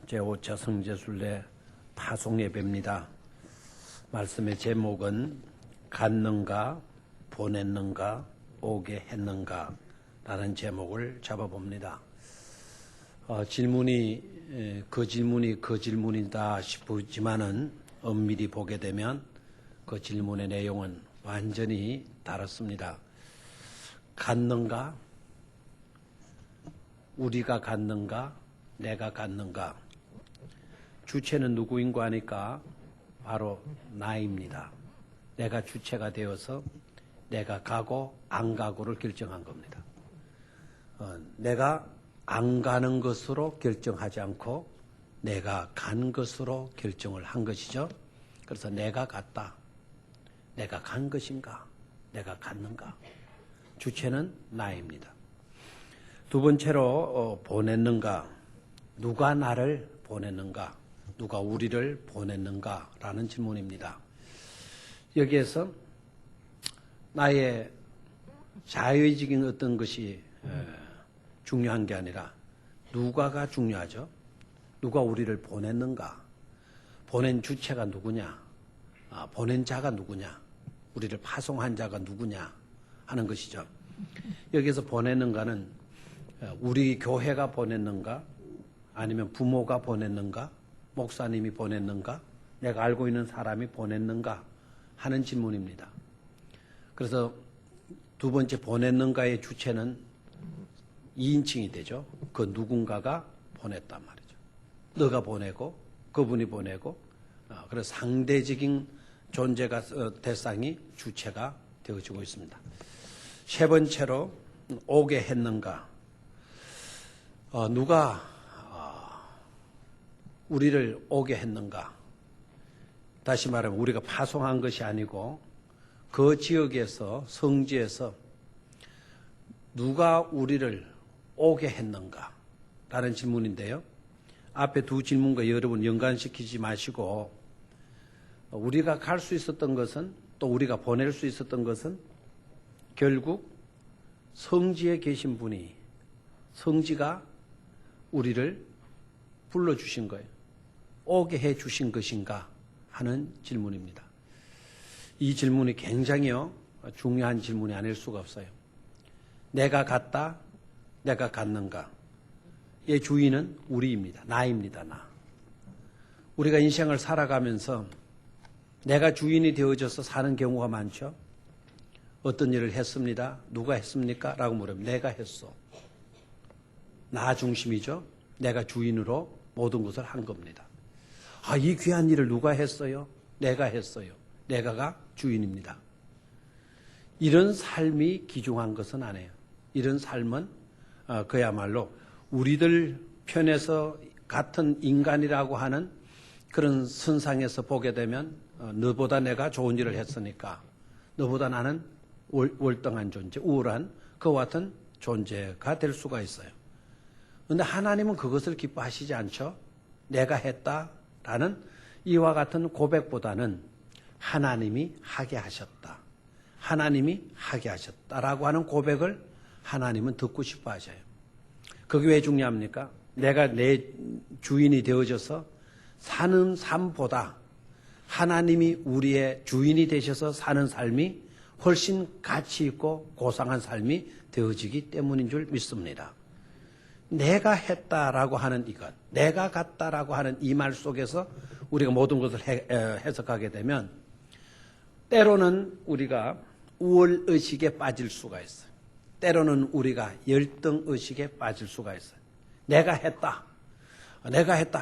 제5차 성제순례 파송예배입니다. 말씀의 제목은 갔는가 보냈는가 오게 했는가 라는 제목을 잡아봅니다. 질문이 그 질문이다 싶지만은 엄밀히 보게 되면 그 질문의 내용은 완전히 다릅니다. 갔는가? 우리가 갔는가? 내가 갔는가? 주체는 누구인고 하니까 바로 나입니다. 내가 주체가 되어서 내가 가고 안 가고를 결정한 겁니다. 내가 안 가는 것으로 결정하지 않고 내가 간 것으로 결정을 한 것이죠. 그래서 내가 갔다. 내가 간 것인가? 내가 갔는가? 주체는 나입니다. 두 번째로 보냈는가? 누가 나를 보냈는가? 누가 우리를 보냈는가? 라는 질문입니다. 여기에서 나의 자의적인 어떤 것이 중요한 게 아니라 누가가 중요하죠. 누가 우리를 보냈는가? 보낸 주체가 누구냐? 보낸 자가 누구냐? 우리를 파송한 자가 누구냐? 하는 것이죠. 여기서 보냈는가는 우리 교회가 보냈는가? 아니면 부모가 보냈는가? 목사님이 보냈는가? 내가 알고 있는 사람이 보냈는가? 하는 질문입니다. 그래서 두 번째 보냈는가의 주체는 2인칭이 되죠. 그 누군가가 보냈단 말이죠. 너가 보내고 그분이 보내고 그래서 상대적인 존재가 대상이 주체가 되어지고 있습니다. 세 번째로 오게 했는가? 누가 우리를 오게 했는가? 다시 말하면 우리가 파송한 것이 아니고 그 지역에서 성지에서 누가 우리를 오게 했는가? 라는 질문인데요. 앞에 두 질문과 여러분 연관시키지 마시고 우리가 갈 수 있었던 것은 또 우리가 보낼 수 있었던 것은 결국 성지에 계신 분이 성지가 우리를 불러주신 거예요. 오게 해 주신 것인가 하는 질문입니다. 이 질문이 굉장히 중요한 질문이 아닐 수가 없어요. 내가 갔다, 내가 갔는가? 이 주인은 우리입니다. 나입니다. 나. 우리가 인생을 살아가면서 내가 주인이 되어져서 사는 경우가 많죠. 어떤 일을 했습니다. 누가 했습니까? 라고 물으면 내가 했어. 나 중심이죠. 내가 주인으로 모든 것을 한 겁니다. 이 귀한 일을 누가 했어요? 내가 했어요. 내가가 주인입니다. 이런 삶이 기중한 것은 아니에요. 이런 삶은 그야말로 우리들 편에서 같은 인간이라고 하는 그런 선상에서 보게 되면 너보다 내가 좋은 일을 했으니까 너보다 나는 월등한 존재, 우월한 그와 같은 존재가 될 수가 있어요. 그런데 하나님은 그것을 기뻐하시지 않죠. 내가 했다라는 이와 같은 고백보다는 하나님이 하게 하셨다. 하나님이 하게 하셨다라고 하는 고백을 하나님은 듣고 싶어 하셔요. 그게 왜 중요합니까? 내가 내 주인이 되어져서 사는 삶보다 하나님이 우리의 주인이 되셔서 사는 삶이 훨씬 가치 있고 고상한 삶이 되어지기 때문인 줄 믿습니다. 내가 했다라고 하는 이것, 내가 갔다라고 하는 이 말 속에서 우리가 모든 것을 해석하게 되면 때로는 우리가 우월의식에 빠질 수가 있어요. 때로는 우리가 열등의식에 빠질 수가 있어요. 내가 했다.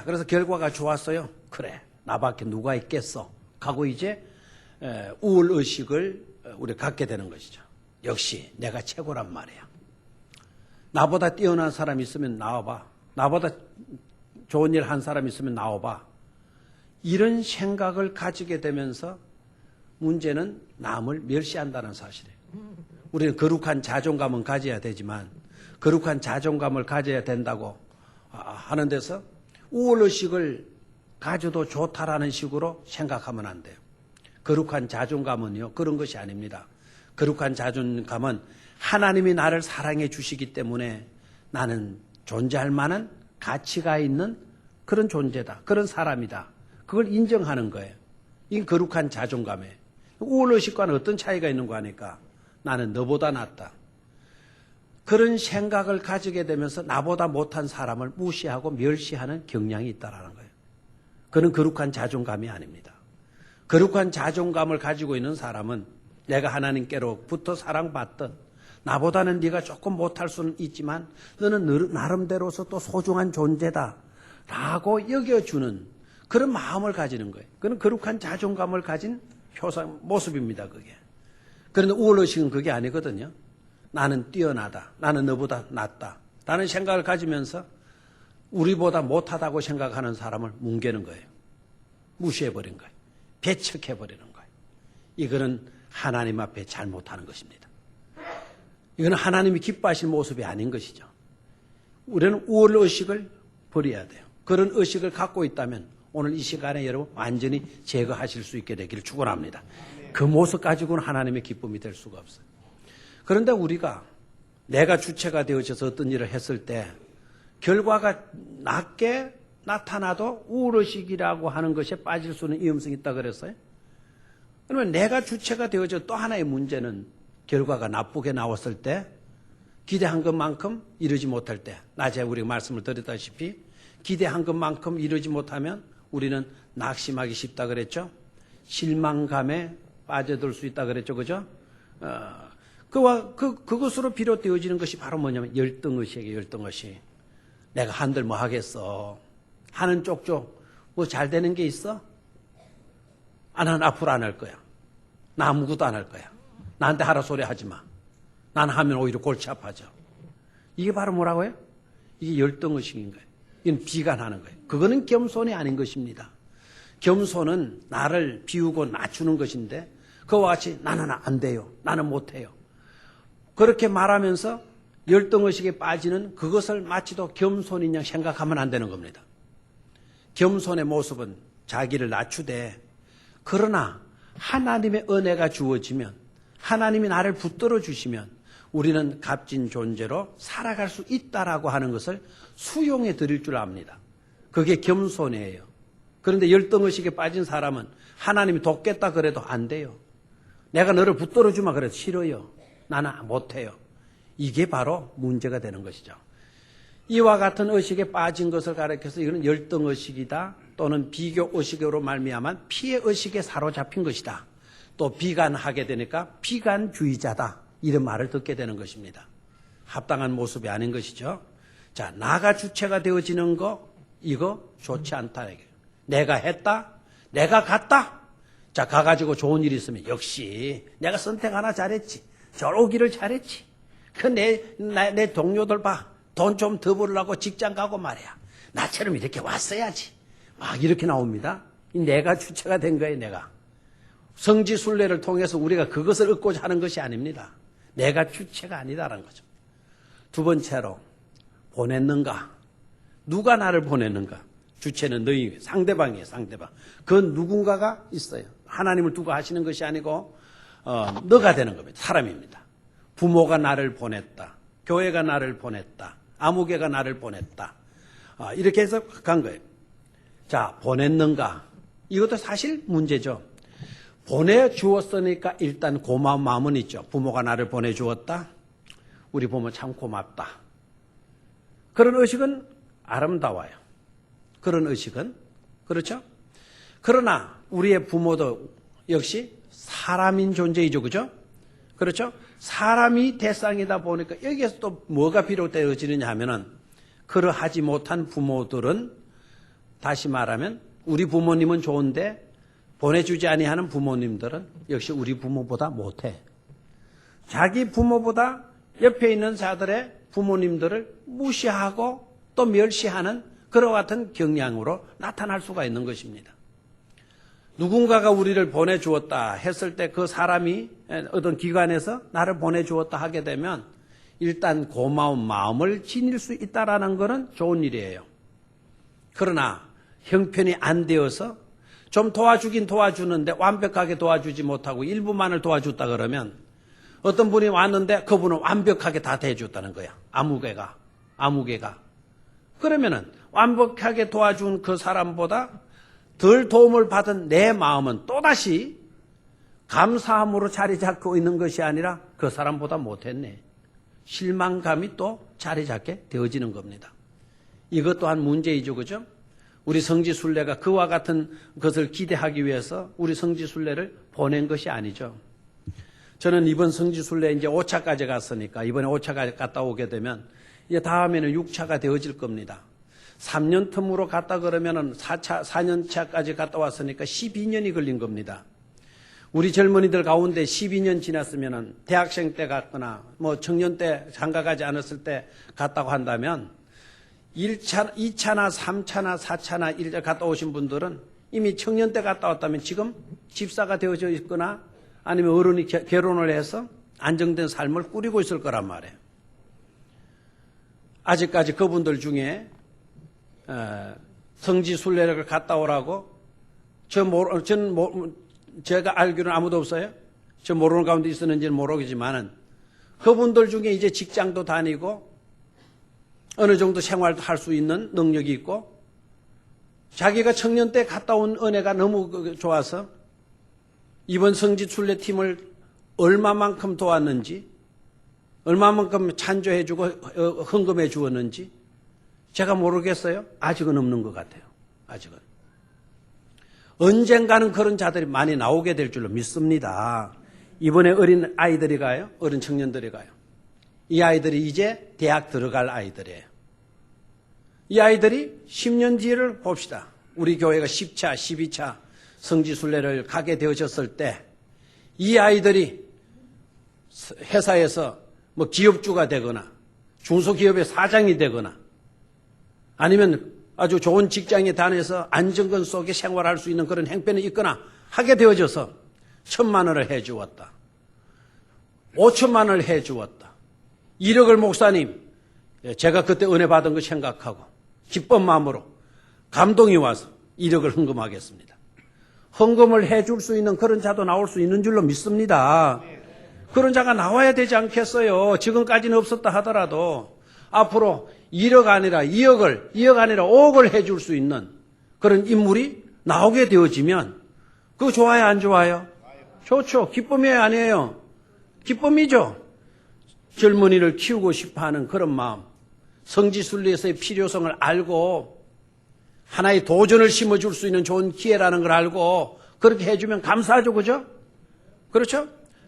그래서 결과가 좋았어요. 그래, 나밖에 누가 있겠어. 하고 이제 우월의식을 우리가 갖게 되는 것이죠. 역시 내가 최고란 말이야. 나보다 뛰어난 사람이 있으면 나와봐. 나보다 좋은 일 한 사람이 있으면 나와봐. 이런 생각을 가지게 되면서 문제는 남을 멸시한다는 사실이에요. 우리는 거룩한 자존감은 가져야 되지만 거룩한 자존감을 가져야 된다고 하는 데서 우월의식을 가져도 좋다라는 식으로 생각하면 안 돼요. 거룩한 자존감은요, 그런 것이 아닙니다. 거룩한 자존감은 하나님이 나를 사랑해 주시기 때문에 나는 존재할 만한 가치가 있는 그런 존재다. 그런 사람이다. 그걸 인정하는 거예요. 이 거룩한 자존감에. 우월의식과는 어떤 차이가 있는 거 아니까? 나는 너보다 낫다. 그런 생각을 가지게 되면서 나보다 못한 사람을 무시하고 멸시하는 경향이 있다는 거예요. 그는 거룩한 자존감이 아닙니다. 거룩한 자존감을 가지고 있는 사람은 내가 하나님께로부터 사랑받던 나보다는 네가 조금 못할 수는 있지만 너는 나름대로서 또 소중한 존재다 라고 여겨주는 그런 마음을 가지는 거예요. 그는 거룩한 자존감을 가진 모습입니다. 그게. 그런데 우월의식은 그게 아니거든요. 나는 뛰어나다. 나는 너보다 낫다. 라는 생각을 가지면서 우리보다 못하다고 생각하는 사람을 뭉개는 거예요. 무시해버린 거예요. 배척해버리는 거예요. 이거는 하나님 앞에 잘못하는 것입니다. 이거는 하나님이 기뻐하실 모습이 아닌 것이죠. 우리는 우월의식을 버려야 돼요. 그런 의식을 갖고 있다면 오늘 이 시간에 여러분 완전히 제거하실 수 있게 되기를 축원합니다. 그 모습 가지고는 하나님의 기쁨이 될 수가 없어요. 그런데 우리가 내가 주체가 되어져서 어떤 일을 했을 때 결과가 낮게 나타나도 우월의식이라고 하는 것에 빠질 수 있는 위험성이 있다 그랬어요. 그러면 내가 주체가 되어져 또 하나의 문제는 결과가 나쁘게 나왔을 때 기대한 것만큼 이루지 못할 때 낮에 우리가 말씀을 드렸다시피 기대한 것만큼 이루지 못하면 우리는 낙심하기 쉽다 그랬죠. 실망감에 빠져들 수 있다 그랬죠. 그죠? 그것으로 비롯되어지는 것이 바로 뭐냐면 열등의식이에요. 열등의식. 내가 한들 뭐 하겠어. 하는 쪽쪽 뭐 잘 되는 게 있어? 나는 앞으로 안 할 거야. 나 아무것도 안 할 거야. 나한테 하라 소리 하지 마. 나는 하면 오히려 골치 아파져. 이게 바로 뭐라고요? 이게 열등의식인 거예요. 이건 비관하는 거예요. 그거는 겸손이 아닌 것입니다. 겸손은 나를 비우고 낮추는 것인데 그와 같이 나는 안 돼요. 나는 못해요. 그렇게 말하면서 열등의식에 빠지는 그것을 마치도 겸손이냐 생각하면 안 되는 겁니다. 겸손의 모습은 자기를 낮추되 그러나 하나님의 은혜가 주어지면 하나님이 나를 붙들어 주시면 우리는 값진 존재로 살아갈 수 있다라고 하는 것을 수용해 드릴 줄 압니다. 그게 겸손이에요. 그런데 열등의식에 빠진 사람은 하나님이 돕겠다 그래도 안 돼요. 내가 너를 붙들어 주마 그래도 싫어요. 나는 못해요. 이게 바로 문제가 되는 것이죠. 이와 같은 의식에 빠진 것을 가리켜서 이거는 열등의식이다 또는 비교의식으로 말미암은 피해의식에 사로잡힌 것이다. 또 비관하게 되니까 비관주의자다. 이런 말을 듣게 되는 것입니다. 합당한 모습이 아닌 것이죠. 자, 나가 주체가 되어지는 거 이거 좋지 않다. 내가 했다. 내가 갔다. 자, 가가지고 좋은 일이 있으면 역시 내가 선택 하나 잘했지. 저 오기를 잘했지. 내 동료들 봐. 돈 좀 더 벌려고 직장 가고 말이야. 나처럼 이렇게 왔어야지. 막 이렇게 나옵니다. 내가 주체가 된 거예요, 내가. 성지순례를 통해서 우리가 그것을 얻고자 하는 것이 아닙니다. 내가 주체가 아니다라는 거죠. 두 번째로, 보냈는가? 누가 나를 보냈는가? 주체는 너희, 상대방이에요, 상대방. 그 누군가가 있어요. 하나님을 두고 하시는 것이 아니고, 너가 되는 겁니다. 사람입니다. 부모가 나를 보냈다. 교회가 나를 보냈다. 아무개가 나를 보냈다. 이렇게 해서 간 거예요. 자, 보냈는가? 이것도 사실 문제죠. 보내주었으니까 일단 고마운 마음은 있죠. 부모가 나를 보내주었다. 우리 부모 참 고맙다. 그런 의식은 아름다워요. 그런 의식은. 그렇죠? 그러나 우리의 부모도 역시 사람인 존재이죠. 그죠? 그렇죠? 사람이 대상이다 보니까 여기에서 또 뭐가 비롯되어지느냐 하면은 그러하지 못한 부모들은 다시 말하면 우리 부모님은 좋은데 보내주지 아니하는 부모님들은 역시 우리 부모보다 못해. 자기 부모보다 옆에 있는 자들의 부모님들을 무시하고 또 멸시하는 그와 같은 경향으로 나타날 수가 있는 것입니다. 누군가가 우리를 보내주었다 했을 때 그 사람이 어떤 기관에서 나를 보내주었다 하게 되면 일단 고마운 마음을 지닐 수 있다는 것은 좋은 일이에요. 그러나 형편이 안 되어서 좀 도와주긴 도와주는데 완벽하게 도와주지 못하고 일부만을 도와줬다 그러면 어떤 분이 왔는데 그분은 완벽하게 다 대해줬다는 거야. 아무개가. 그러면은 완벽하게 도와준 그 사람보다 덜 도움을 받은 내 마음은 또다시 감사함으로 자리 잡고 있는 것이 아니라 그 사람보다 못했네. 실망감이 또 자리 잡게 되어지는 겁니다. 이것 또한 문제이죠. 그죠? 우리 성지순례가 그와 같은 것을 기대하기 위해서 우리 성지순례를 보낸 것이 아니죠. 저는 이번 성지순례 이제 5차까지 갔으니까 이번에 5차까지 갔다 오게 되면 이제 다음에는 6차가 되어질 겁니다. 3년 텀으로 갔다 그러면은 4년차까지 갔다 왔으니까 12년이 걸린 겁니다. 우리 젊은이들 가운데 12년 지났으면은 대학생 때 갔거나 뭐 청년 때 장가 가지 않았을 때 갔다고 한다면 1차, 2차나 3차나 4차나 1차 갔다 오신 분들은 이미 청년 때 갔다 왔다면 지금 집사가 되어져 있거나 아니면 어른이 결혼을 해서 안정된 삶을 꾸리고 있을 거란 말이에요. 아직까지 그분들 중에 성지순례를 갔다 오라고 제가 알기로는 아무도 없어요. 저 모르는 가운데 있었는지는 모르겠지만은 그분들 중에 이제 직장도 다니고 어느 정도 생활도 할 수 있는 능력이 있고 자기가 청년 때 갔다 온 은혜가 너무 좋아서 이번 성지순례팀을 얼마만큼 도왔는지 얼마만큼 찬조해주고 헌금해 주었는지 제가 모르겠어요. 아직은 없는 것 같아요. 아직은. 언젠가는 그런 자들이 많이 나오게 될 줄로 믿습니다. 이번에 어린 아이들이 가요. 어린 청년들이 가요. 이 아이들이 이제 대학 들어갈 아이들이에요. 이 아이들이 10년 뒤를 봅시다. 우리 교회가 10차, 12차 성지순례를 가게 되어졌을 때 이 아이들이 회사에서 뭐 기업주가 되거나 중소기업의 사장이 되거나 아니면 아주 좋은 직장에 다녀서 안정권 속에 생활할 수 있는 그런 형편이 있거나 하게 되어져서 1,000만 원을 해 주었다. 5천만 원을 해 주었다. 1억을 목사님, 제가 그때 은혜 받은 거 생각하고 기쁜 마음으로 감동이 와서 1억을 헌금하겠습니다. 헌금을 해 줄 수 있는 그런 자도 나올 수 있는 줄로 믿습니다. 그런 자가 나와야 되지 않겠어요? 지금까지는 없었다 하더라도 앞으로 1억 아니라 2억 아니라 5억을 해 줄 수 있는 그런 인물이 나오게 되어지면 그거 좋아요, 안 좋아요? 좋죠. 기쁨이에요, 아니에요? 기쁨이죠. 젊은이를 키우고 싶어하는 그런 마음, 성지순례에서의 필요성을 알고 하나의 도전을 심어줄 수 있는 좋은 기회라는 걸 알고 그렇게 해주면 감사하죠, 그죠? 그렇죠?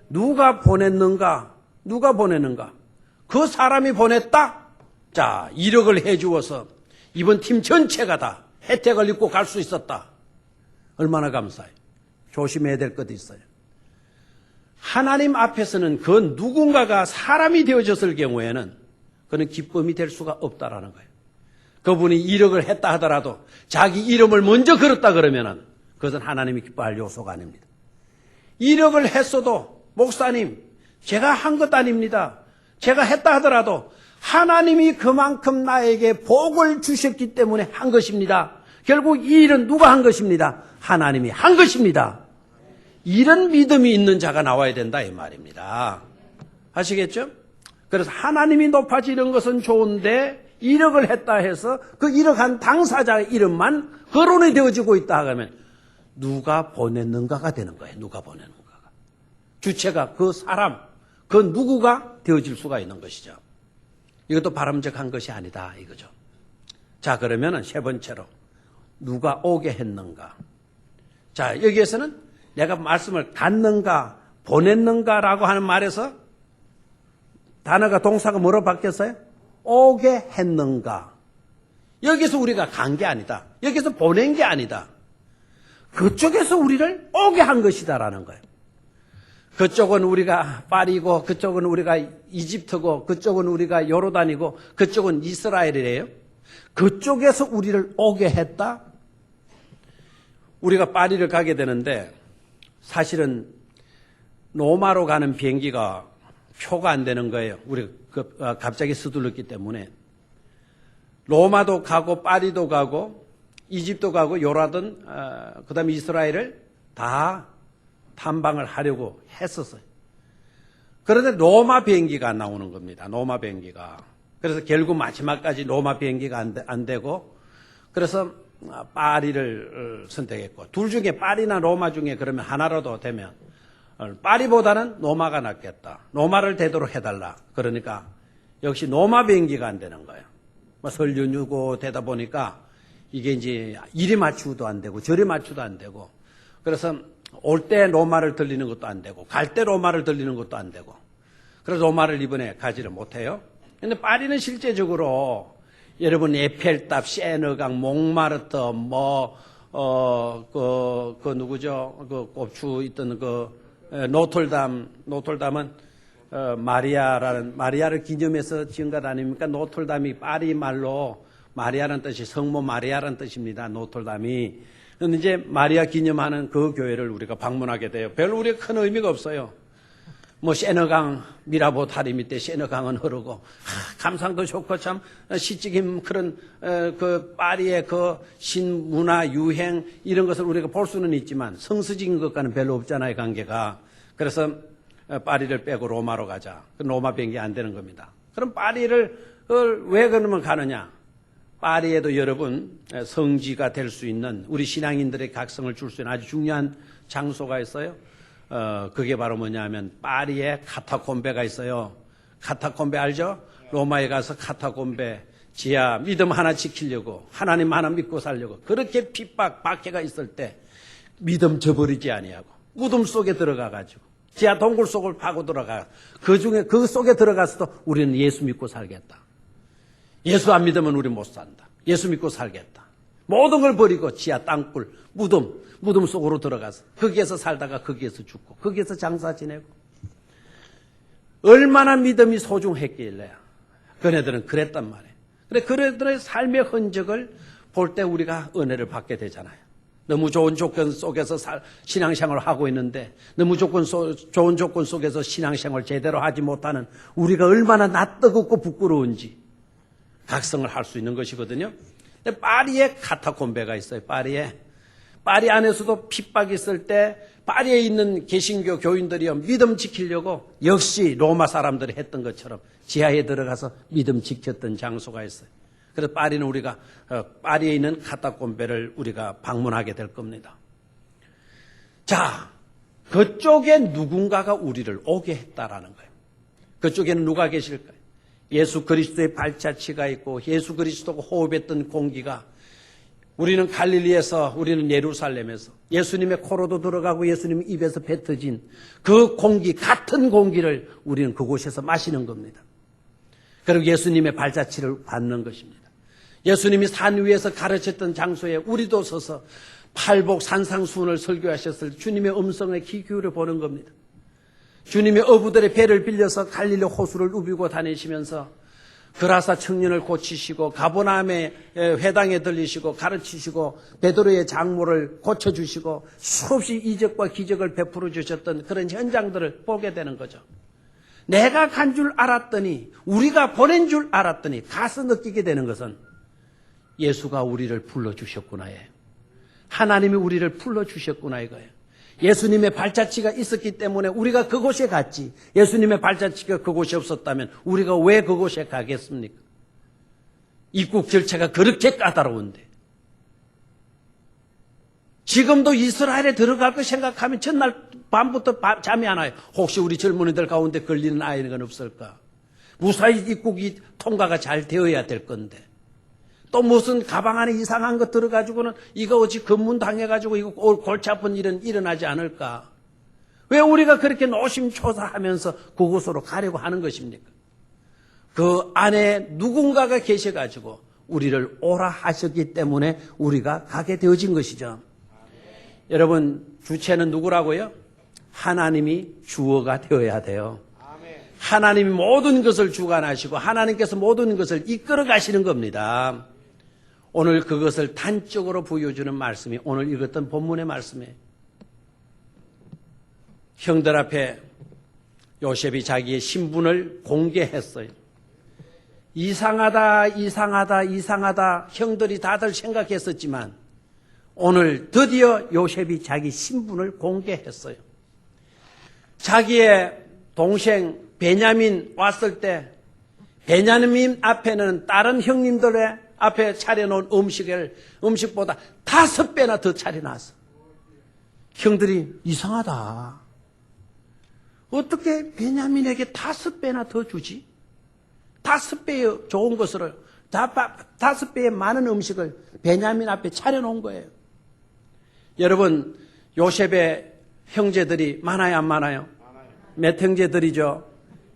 누가 보냈는가? 누가 보냈는가? 그 사람이 보냈다? 자, 1억을 해주어서 이번 팀 전체가 다 혜택을 입고 갈 수 있었다. 얼마나 감사해요. 조심해야 될 것도 있어요. 하나님 앞에서는 그 누군가가 사람이 되어졌을 경우에는 그는 기쁨이 될 수가 없다라는 거예요. 그분이 1억을 했다 하더라도 자기 이름을 먼저 걸었다 그러면은 그것은 하나님이 기뻐할 요소가 아닙니다. 1억을 했어도 목사님, 제가 한 것 아닙니다. 제가 했다 하더라도 하나님이 그만큼 나에게 복을 주셨기 때문에 한 것입니다. 결국 이 일은 누가 한 것입니다. 하나님이 한 것입니다. 이런 믿음이 있는 자가 나와야 된다 이 말입니다. 아시겠죠? 그래서 하나님이 높아지는 것은 좋은데 1억을 했다 해서 그 1억 한 당사자의 이름만 거론이 되어지고 있다 하면 누가 보냈는가가 되는 거예요. 누가 보냈는가가. 주체가 그 사람, 그 누구가 되어질 수가 있는 것이죠. 이것도 바람직한 것이 아니다 이거죠. 자, 그러면은 세 번째로 누가 오게 했는가. 자, 여기에서는 내가 말씀을 갖는가 보냈는가라고 하는 말에서 단어가 동사가 뭐로 바뀌었어요? 오게 했는가. 여기서 우리가 간 게 아니다. 여기서 보낸 게 아니다. 그쪽에서 우리를 오게 한 것이다라는 거예요. 그쪽은 우리가 파리고 그쪽은 우리가 이집트고 그쪽은 우리가 요르단이고 그쪽은 이스라엘이래요. 그쪽에서 우리를 오게 했다. 우리가 파리를 가게 되는데 사실은 로마로 가는 비행기가 표가 안 되는 거예요. 우리가 갑자기 서둘렀기 때문에. 로마도 가고 파리도 가고 이집트도 가고 요르단 그다음에 이스라엘을 다 탐방을 하려고 했었어요. 그런데 로마 비행기가 안 나오는 겁니다. 로마 비행기가. 그래서 결국 마지막까지 로마 비행기가 안 되고 그래서 파리를 선택했고, 둘 중에 파리나 로마 중에 그러면 하나라도 되면 파리보다는 로마가 낫겠다. 로마를 되도록 해달라. 그러니까 역시 로마 비행기가 안 되는 거예요. 설 연휴고 되다 보니까 이게 이제 이리 맞추고도 안 되고 저리 맞추도 안 되고, 그래서 올 때 로마를 들리는 것도 안 되고 갈 때 로마를 들리는 것도 안 되고, 그래서 로마를 이번에 가지를 못해요. 근데 파리는 실제적으로 여러분 에펠탑, 세느강, 몽마르트, 누구죠? 그 꼽추 있던 노틀담은 마리아를 기념해서 지은 것 아닙니까? 노틀담이 파리 말로 마리아라는 뜻이 성모 마리아라는 뜻입니다. 노틀담이. 그런데 이제 마리아 기념하는 그 교회를 우리가 방문하게 돼요. 별로 우리가 큰 의미가 없어요. 세느강, 미라보 다리 밑에 세느강은 흐르고, 감상도 좋고 참 시적인 그런 그 파리의 그 신문화 유행 이런 것을 우리가 볼 수는 있지만 성서적인 것과는 별로 없잖아요, 관계가. 그래서 파리를 빼고 로마로 가자. 로마 비행기 안 되는 겁니다. 그럼 파리를 왜 그러면 가느냐? 파리에도 여러분 성지가 될 수 있는, 우리 신앙인들의 각성을 줄 수 있는 아주 중요한 장소가 있어요. 그게 바로 뭐냐면 파리에 카타콤베가 있어요. 카타콤베 알죠? 로마에 가서 카타콤베 지하 믿음 하나 지키려고, 하나님 하나 믿고 살려고 그렇게 핍박 박해가 있을 때 믿음 저버리지 아니하고 무덤 속에 들어가 가지고 지하 동굴 속을 파고 들어가, 그 속에 들어가서도 우리는 예수 믿고 살겠다. 예수 안 믿으면 우리 못 산다. 예수 믿고 살겠다. 모든 걸 버리고 지하 땅굴, 무덤 속으로 들어가서 거기에서 살다가 거기에서 죽고 거기에서 장사 지내고, 얼마나 믿음이 소중했길래 그네들은 그랬단 말이에요. 그래, 그네들의 삶의 흔적을 볼 때 우리가 은혜를 받게 되잖아요. 너무 좋은 조건 속에서 신앙생활을 하고 있는데 너무 좋은 조건 속에서 신앙생활을 제대로 하지 못하는 우리가 얼마나 낯뜨겁고 부끄러운지 각성을 할 수 있는 것이거든요. 근데 파리에 카타콤베가 있어요. 파리 안에서도 핍박이 있을 때 파리에 있는 개신교 교인들이요, 믿음 지키려고 역시 로마 사람들이 했던 것처럼 지하에 들어가서 믿음 지켰던 장소가 있어요. 그래서 파리는 우리가 파리에 있는 카타콤베를 우리가 방문하게 될 겁니다. 자, 그쪽에 누군가가 우리를 오게 했다라는 거예요. 그쪽에는 누가 계실까요? 예수 그리스도의 발자취가 있고 예수 그리스도가 호흡했던 공기가, 우리는 갈릴리에서, 우리는 예루살렘에서 예수님의 코로도 들어가고 예수님 입에서 뱉어진 그 공기, 같은 공기를 우리는 그곳에서 마시는 겁니다. 그리고 예수님의 발자취를 받는 것입니다. 예수님이 산 위에서 가르쳤던 장소에 우리도 서서 팔복 산상수훈을 설교하셨을 때 주님의 음성에 귀 기울여 보는 겁니다. 주님의 어부들의 배를 빌려서 갈릴리 호수를 우비고 다니시면서 그라사 청년을 고치시고 가버나움의 회당에 들리시고 가르치시고 베드로의 장모를 고쳐주시고 수없이 이적과 기적을 베풀어 주셨던 그런 현장들을 보게 되는 거죠. 내가 간 줄 알았더니, 우리가 보낸 줄 알았더니 가서 느끼게 되는 것은 예수가 우리를 불러주셨구나예요. 하나님이 우리를 불러주셨구나 이거예요. 예수님의 발자취가 있었기 때문에 우리가 그곳에 갔지, 예수님의 발자취가 그곳에 없었다면 우리가 왜 그곳에 가겠습니까? 입국 절차가 그렇게 까다로운데. 지금도 이스라엘에 들어갈 거 생각하면 전날 밤부터 잠이 안 와요. 혹시 우리 젊은이들 가운데 걸리는 아이는 없을까? 무사히 입국이 통과가 잘 되어야 될 건데. 또 무슨 가방 안에 이상한 거 들어가지고는 이거 어찌 검문 당해가지고 이거 골치 아픈 일은 일어나지 않을까? 왜 우리가 그렇게 노심초사하면서 그곳으로 가려고 하는 것입니까? 그 안에 누군가가 계셔가지고 우리를 오라 하셨기 때문에 우리가 가게 되어진 것이죠. 여러분, 주체는 누구라고요? 하나님이 주어가 되어야 돼요. 하나님이 모든 것을 주관하시고 하나님께서 모든 것을 이끌어 가시는 겁니다. 오늘 그것을 단적으로 보여주는 말씀이 오늘 읽었던 본문의 말씀이에요. 형들 앞에 요셉이 자기의 신분을 공개했어요. 이상하다 형들이 다들 생각했었지만 오늘 드디어 요셉이 자기 신분을 공개했어요. 자기의 동생 베냐민 왔을 때 베냐민 앞에는 다른 형님들의 앞에 차려놓은 음식보다 5배나 더 차려놨어. 형들이 이상하다. 어떻게 베냐민에게 5배나 더 주지? 5배의 좋은 것을, 5배의 많은 음식을 베냐민 앞에 차려놓은 거예요. 여러분, 요셉의 형제들이 많아요, 안 많아요? 몇 형제들이죠?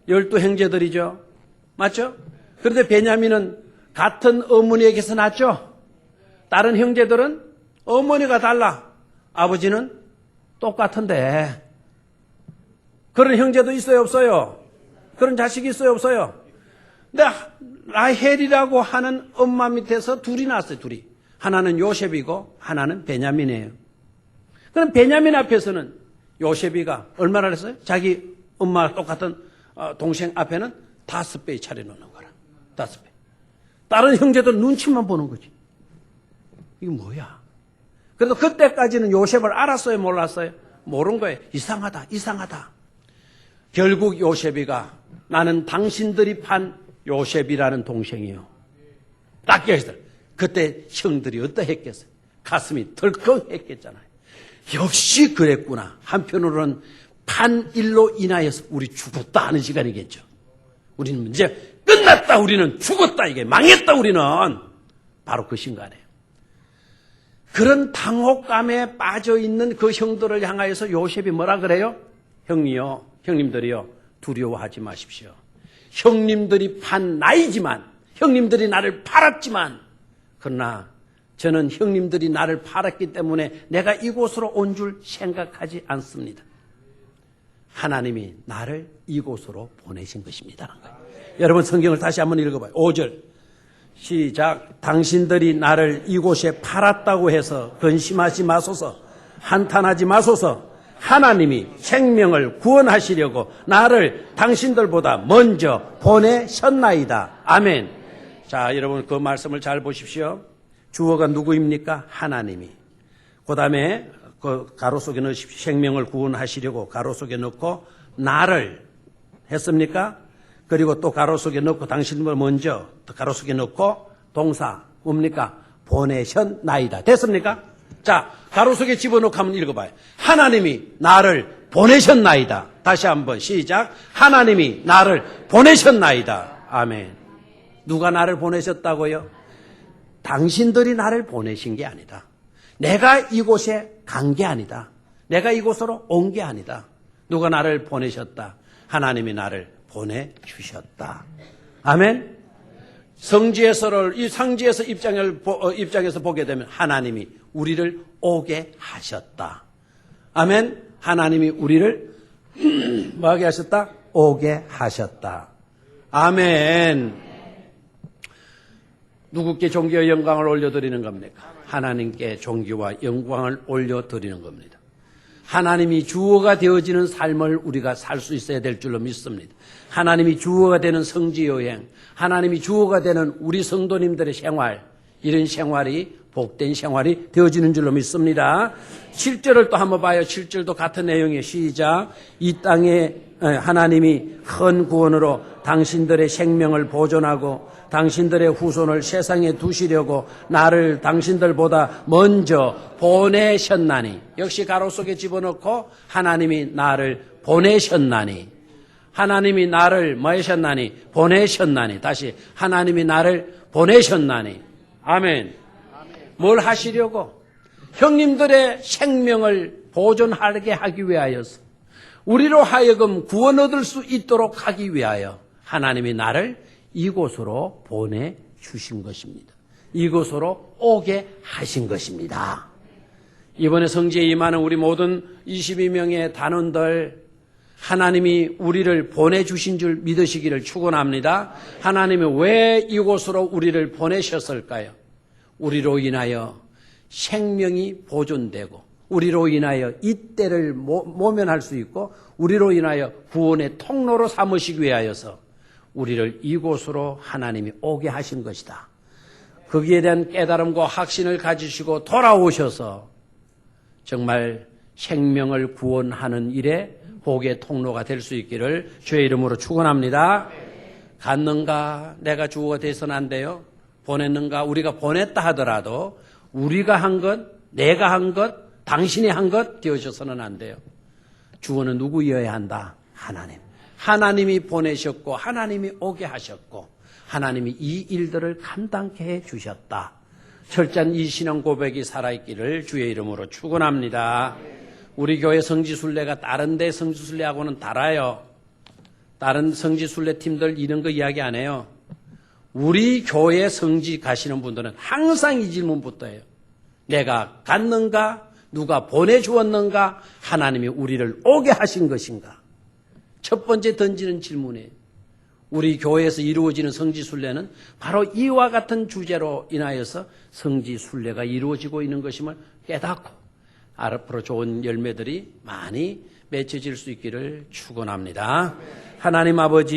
12형제들이죠? 맞죠? 그런데 베냐민은 같은 어머니에게서 났죠? 다른 형제들은 어머니가 달라. 아버지는 똑같은데. 그런 형제도 있어요, 없어요? 그런 자식이 있어요, 없어요? 근데 라헬이라고 하는 엄마 밑에서 둘이 났어요, 둘이. 하나는 요셉이고 하나는 베냐민이에요. 그럼 베냐민 앞에서는 요셉이가 얼마나 했어요? 자기 엄마와 똑같은 동생 앞에는 5배 차려놓는 거라. 5배. 다른 형제들 눈치만 보는 거지. 이게 뭐야? 그래도 그때까지는 요셉을 알았어요, 몰랐어요? 모른 거예요. 이상하다, 이상하다. 결국 요셉이가 나는 당신들이 판 요셉이라는 동생이요. 딱 깨졌어요. 그때 형들이 어떠했겠어요? 가슴이 덜컹했겠잖아요. 역시 그랬구나. 한편으로는 판 일로 인하여서 우리 죽었다 하는 시간이겠죠. 우리는 이제 끝났다. 우리는 죽었다. 이게 망했다. 우리는 바로 그 순간이에요. 그런 당혹감에 빠져있는 그 형들을 향하여서 요셉이 뭐라 그래요? 형이요, 형님들이요, 두려워하지 마십시오. 형님들이 판 나이지만, 형님들이 나를 팔았지만, 그러나 저는 형님들이 나를 팔았기 때문에 내가 이곳으로 온 줄 생각하지 않습니다. 하나님이 나를 이곳으로 보내신 것입니다. 여러분 성경을 다시 한번 읽어봐요. 5절 시작. 당신들이 나를 이곳에 팔았다고 해서 근심하지 마소서, 한탄하지 마소서. 하나님이 생명을 구원하시려고 나를 당신들보다 먼저 보내셨나이다. 아멘. 자, 여러분 그 말씀을 잘 보십시오. 주어가 누구입니까? 하나님이. 그 다음에 그 가로 속에 넣으십시오. 생명을 구원하시려고 가로 속에 넣고 나를 했습니까? 그리고 또 가로 속에 넣고 당신을 먼저 또 가로 속에 넣고 동사 뭡니까? 보내셨나이다. 됐습니까? 자, 가로 속에 집어넣고 한번 읽어봐요. 하나님이 나를 보내셨나이다. 다시 한번 시작. 하나님이 나를 보내셨나이다. 아멘. 누가 나를 보내셨다고요? 당신들이 나를 보내신 게 아니다. 내가 이곳에 간 게 아니다. 내가 이곳으로 온 게 아니다. 누가 나를 보내셨다. 하나님이 나를 보내주셨다. 아멘. 성지에서를 이 상지에서 입장에서 보게 되면 하나님이 우리를 오게 하셨다. 아멘. 하나님이 우리를 뭐하게 하셨다? 오게 하셨다. 아멘. 누구께 존귀와 영광을 올려드리는 겁니까? 하나님께 존귀와 영광을 올려드리는 겁니다. 하나님이 주어가 되어지는 삶을 우리가 살 수 있어야 될 줄로 믿습니다. 하나님이 주어가 되는 성지여행, 하나님이 주어가 되는 우리 성도님들의 생활, 이런 생활이 복된 생활이 되어지는 줄로 믿습니다. 7절을 또 한번 봐요. 7절도 같은 내용이에요. 시작. 이 땅에 하나님이 큰 구원으로 당신들의 생명을 보존하고 당신들의 후손을 세상에 두시려고 나를 당신들보다 먼저 보내셨나니. 역시 가로 속에 집어넣고 하나님이 나를 보내셨나니. 하나님이 나를 뭐 하셨나니? 보내셨나니. 다시 하나님이 나를 보내셨나니. 아멘. 뭘 하시려고? 형님들의 생명을 보존하게 하기 위하여서, 우리로 하여금 구원 얻을 수 있도록 하기 위하여 하나님이 나를 이곳으로 보내주신 것입니다. 이곳으로 오게 하신 것입니다. 이번에 성지에 임하는 우리 모든 22명의 단원들, 하나님이 우리를 보내주신 줄 믿으시기를 축원합니다. 하나님이 왜 이곳으로 우리를 보내셨을까요? 우리로 인하여 생명이 보존되고, 우리로 인하여 이 때를 모면할 수 있고, 우리로 인하여 구원의 통로로 삼으시기 위하여서 우리를 이곳으로 하나님이 오게 하신 것이다. 거기에 대한 깨달음과 확신을 가지시고 돌아오셔서 정말 생명을 구원하는 일에 복의 통로가 될 수 있기를 주의 이름으로 축원합니다. 갔는가? 내가 주어가 돼서는 안 돼요. 보냈는가? 우리가 보냈다 하더라도 우리가 한 것, 내가 한 것, 당신이 한 것 되어져서는 안 돼요. 주어는 누구여야 한다? 하나님. 하나님이 보내셨고 하나님이 오게 하셨고 하나님이 이 일들을 감당케 해 주셨다. 철저한 이 신앙 고백이 살아있기를 주의 이름으로 축원합니다. 우리 교회 성지순례가 다른 데 성지순례하고는 달라요. 다른 성지순례 팀들 이런 거 이야기 안 해요. 우리 교회 성지 가시는 분들은 항상 이 질문부터 해요. 내가 갔는가? 누가 보내주었는가? 하나님이 우리를 오게 하신 것인가? 첫 번째 던지는 질문이에요. 우리 교회에서 이루어지는 성지순례는 바로 이와 같은 주제로 인하여서 성지순례가 이루어지고 있는 것임을 깨닫고 앞으로 좋은 열매들이 많이 맺혀질 수 있기를 축원합니다. 하나님 아버지